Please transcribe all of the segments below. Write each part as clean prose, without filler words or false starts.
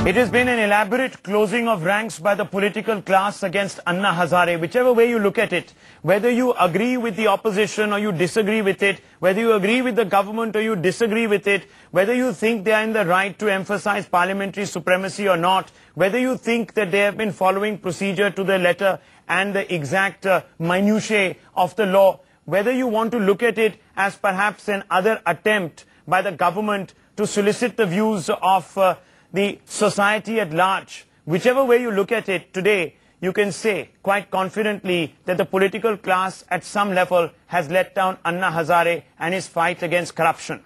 It has been an elaborate closing of ranks by the political class against Anna Hazare. Whichever way you look at it, whether you agree with the opposition or you disagree with it, whether you agree with the government or you disagree with it, whether you think they are in the right to emphasize parliamentary supremacy or not, whether you think that they have been following procedure to the letter and the exact minutiae of the law, whether you want to look at it as perhaps an other attempt by the government to solicit the views of the society at large, whichever way you look at it today, you can say quite confidently that the political class at some level has let down Anna Hazare and his fight against corruption.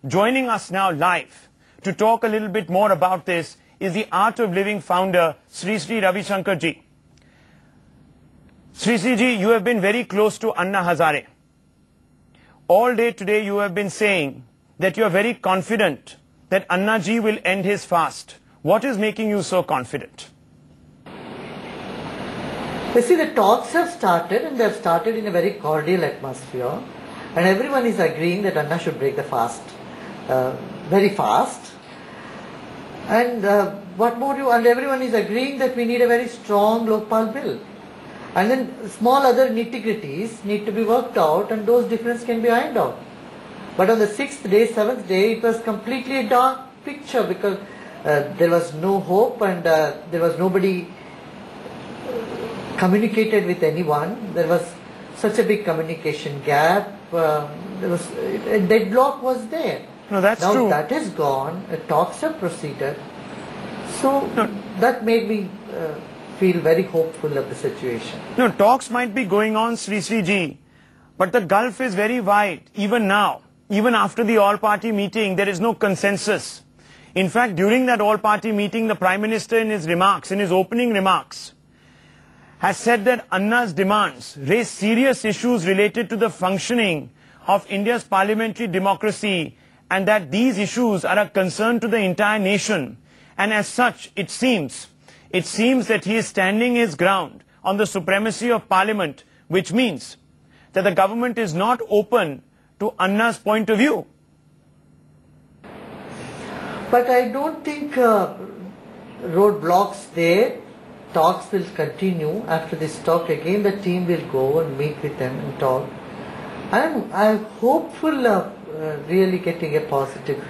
Joining us now live to talk a little bit more about this is the Art of Living founder, Sri Ravi Shankar ji. Sri ji, you have been very close to Anna Hazare. All day today you have been saying that you are very confident that Anna ji will end his fast. What is making you so confident? You see, the talks have started and they have started in a very cordial atmosphere, and everyone is agreeing that Anna should break the fast very fast. And and everyone is agreeing that we need a very strong Lokpal bill. And then small other nitty-gritties need to be worked out, and those differences can be ironed out. But on the 6th day, 7th day, it was completely a dark picture because there was no hope and there was nobody communicated with anyone. There was such a big communication gap. A deadlock was there. No, that's now true. That is gone. Talks have proceeded. So that made me feel very hopeful of the situation. No, talks might be going on, Sri ji, but the gulf is very wide, even now. Even after the all-party meeting, there is no consensus. In fact, during that all-party meeting, the Prime Minister in his remarks, in his opening remarks, has said that Anna's demands raise serious issues related to the functioning of India's parliamentary democracy, and that these issues are a concern to the entire nation. And as such, it seems that he is standing his ground on the supremacy of Parliament, which means that the government is not open to Anna's point of view. But I don't think roadblocks there. Talks will continue. After this talk again, the team will go and meet with them and talk. I'm hopeful of really getting a positive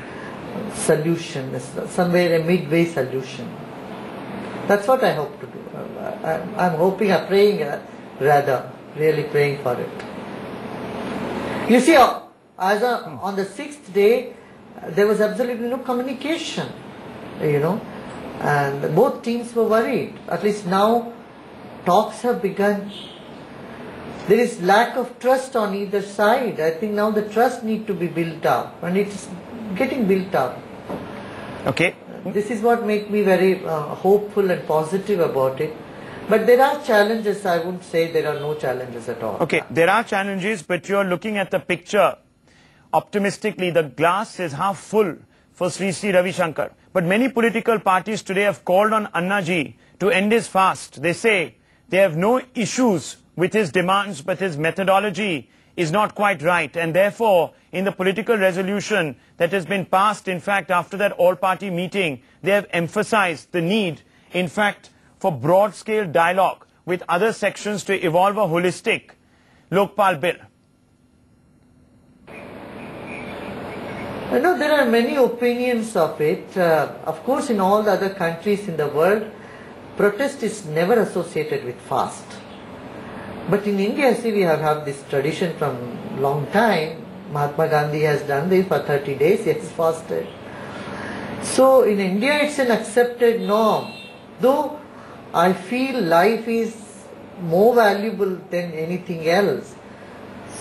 solution, somewhere a midway solution. That's what I hope to do. I'm hoping, I'm praying, really praying for it. You see, on the 6th day, there was absolutely no communication, and both teams were worried. At least now, talks have begun. There is lack of trust on either side. I think now the trust needs to be built up, and it's getting built up. Okay. This is what makes me very hopeful and positive about it. But there are challenges. I wouldn't say there are no challenges at all. Okay, there are challenges, but you're looking at the picture optimistically. The glass is half full for Sri Ravi Shankar. But many political parties today have called on Anna ji to end his fast. They say they have no issues with his demands, but his methodology is not quite right. And therefore, in the political resolution that has been passed, in fact, after that all-party meeting, they have emphasized the need, in fact, for broad-scale dialogue with other sections to evolve a holistic Lokpal bill. There are many opinions of it. Of course, in all the other countries in the world, protest is never associated with fast. But in India, see, we have this tradition from long time. Mahatma Gandhi has done this for 30 days, he has fasted. So in India, it's an accepted norm. Though I feel life is more valuable than anything else.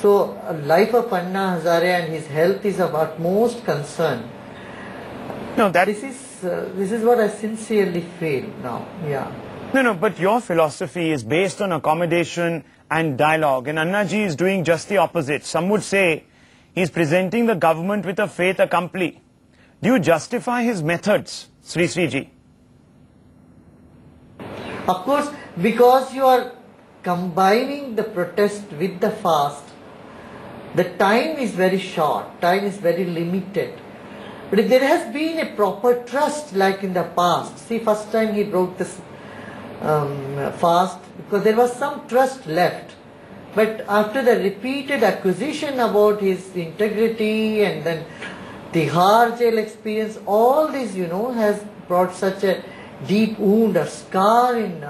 So life of Anna Hazare and his health is of utmost concern. No, this is what I sincerely feel now. Yeah. No, but your philosophy is based on accommodation and dialogue, and Anna ji is doing just the opposite. Some would say he's presenting the government with a fait accompli. Do you justify his methods, Sri ji? Of course, because you are combining the protest with the fast, the time is very short, time is very limited. But if there has been a proper trust like in the past, see first time he broke this fast because there was some trust left. But after the repeated accusation about his integrity and then the hard jail experience, all this, has brought such a deep wound or scar in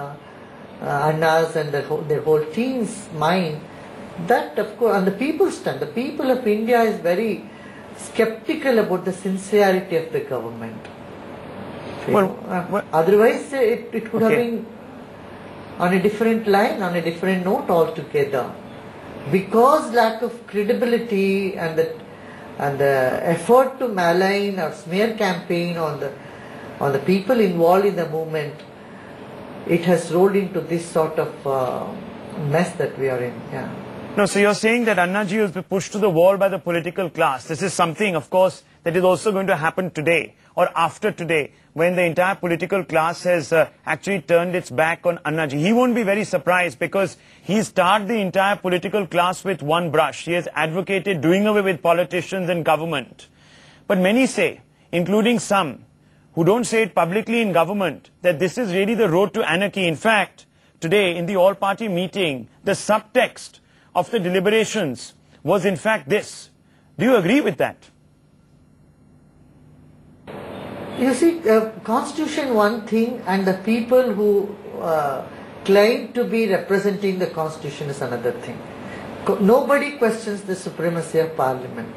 Anna's and their whole team's mind that, of course, and the people stand. The people of India is very skeptical about the sincerity of the government. Otherwise, it could have been on a different line, on a different note altogether. Because lack of credibility and the effort to malign or smear campaign on the people involved in the movement, it has rolled into this sort of mess that we are in. Yeah. No, so you're saying that Annaji has been pushed to the wall by the political class. This is something, of course, that is also going to happen today or after today when the entire political class has actually turned its back on Annaji. He won't be very surprised because he's tarred the entire political class with one brush. He has advocated doing away with politicians and government. But many say, including some who don't say it publicly in government, that this is really the road to anarchy. In fact, today in the all-party meeting, the subtext of the deliberations was in fact this. Do you agree with that? You see, Constitution one thing and the people who claim to be representing the Constitution is another thing. Nobody questions the supremacy of Parliament.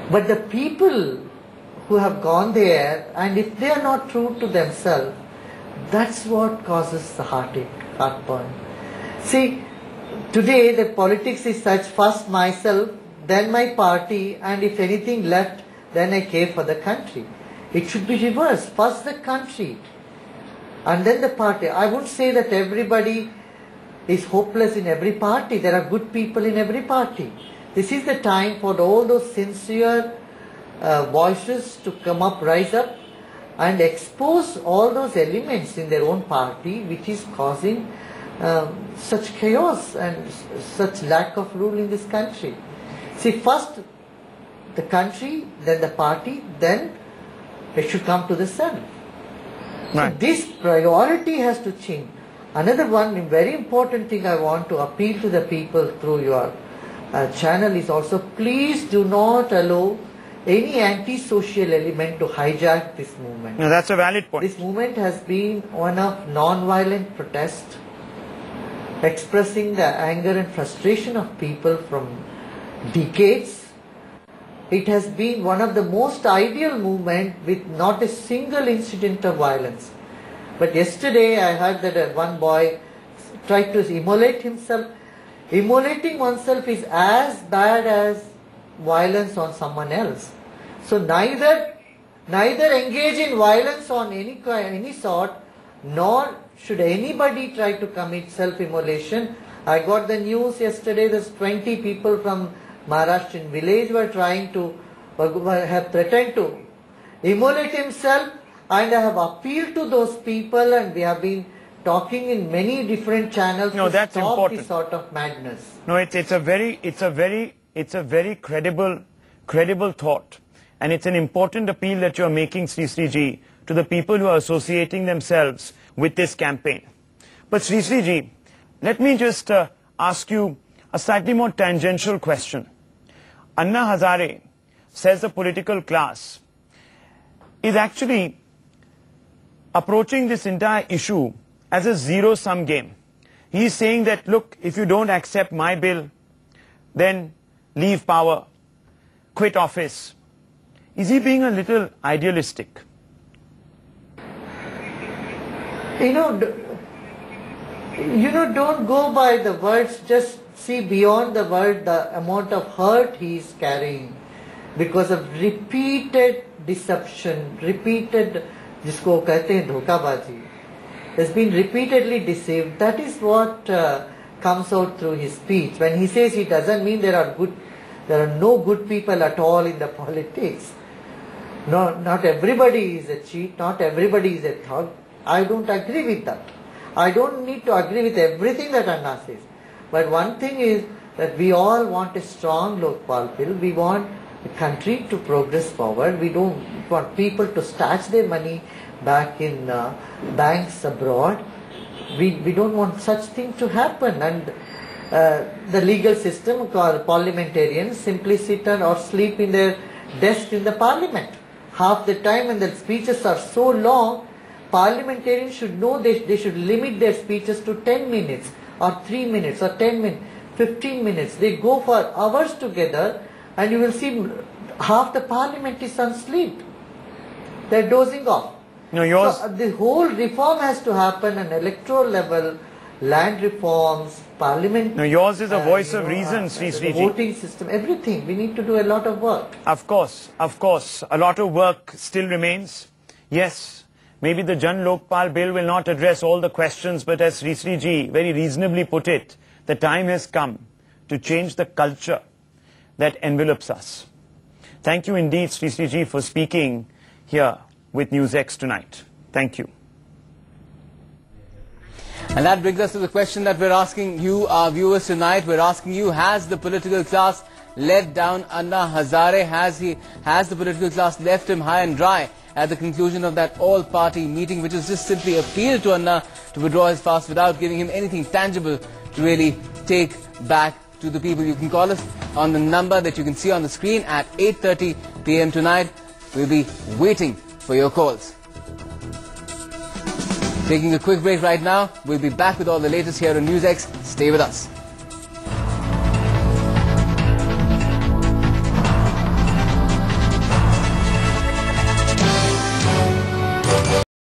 But the people who have gone there, and if they are not true to themselves, that's what causes the heartache, heartburn. See, today the politics is such, first myself, then my party, and if anything left, then I care for the country. It should be reversed. First the country, and then the party. I won't say that everybody is hopeless in every party. There are good people in every party. This is the time for all those sincere voices to come up, rise up, and expose all those elements in their own party which is causing such chaos and such lack of rule in this country. See, first the country, then the party, then it should come to the self. Right. So this priority has to change. Another one very important thing I want to appeal to the people through your channel is also, please do not allow any anti-social element to hijack this movement. No, that's a valid point. This movement has been one of non-violent protest, expressing the anger and frustration of people from decades. It has been one of the most ideal movement with not a single incident of violence. But yesterday I heard that one boy tried to immolate himself. Immolating oneself is as bad as violence on someone else. So neither engage in violence on any sort, nor should anybody try to commit self-immolation. I got the news yesterday that 20 people from Maharashtrian village were trying to, have threatened to immolate himself, and I have appealed to those people, and we have been talking in many different channels to that's stop important. this sort of madness. No, it's a very credible thought, and it's an important appeal that you are making, Sri Ji, to the people who are associating themselves with this campaign. But Sri Ji, let me just ask you a slightly more tangential question. Anna Hazare says the political class is actually approaching this entire issue as a zero-sum game. He is saying that, look, if you don't accept my bill, then leave power, quit office. Is he being a little idealistic? Don't go by the words, just see beyond the word the amount of hurt he is carrying because of repeated deception, repeated, jisko kehte hain dhokabazi, has been repeatedly deceived. That is what comes out through his speech. When he says it doesn't mean there are no good people at all in the politics. No, not everybody is a cheat, not everybody is a thug. I don't agree with that. I don't need to agree with everything that Anna says. But one thing is that we all want a strong Lokpal bill. We want a country to progress forward. We don't want people to stash their money back in banks abroad. We don't want such thing to happen. And the legal system called parliamentarians simply sit or sleep in their desk in the parliament. Half the time, and the speeches are so long, parliamentarians should know they should limit their speeches to 10 minutes or 3 minutes or 10 minutes, 15 minutes. They go for hours together, and you will see half the parliament is on sleep. They're dozing off. No, yours. So, the whole reform has to happen on electoral level, land reforms, parliament. No, yours is a voice of reason, Sri The voting system, everything. We need to do a lot of work. Of course, a lot of work still remains. Yes, maybe the Jan Lokpal bill will not address all the questions, but as Sri Ji very reasonably put it, the time has come to change the culture that envelops us. Thank you indeed, Sri Ji, for speaking here with NewsX tonight. Thank you. And that brings us to the question that we're asking you, our viewers, tonight. We're asking you, has the political class let down Anna Hazare? Has the political class left him high and dry at the conclusion of that all-party meeting, which is just simply appeal to Anna to withdraw his fast without giving him anything tangible to really take back to the people? You can call us on the number that you can see on the screen at 8:30 p.m. tonight. We'll be waiting for your calls. Taking a quick break right now. We'll be back with all the latest here on NewsX. Stay with us.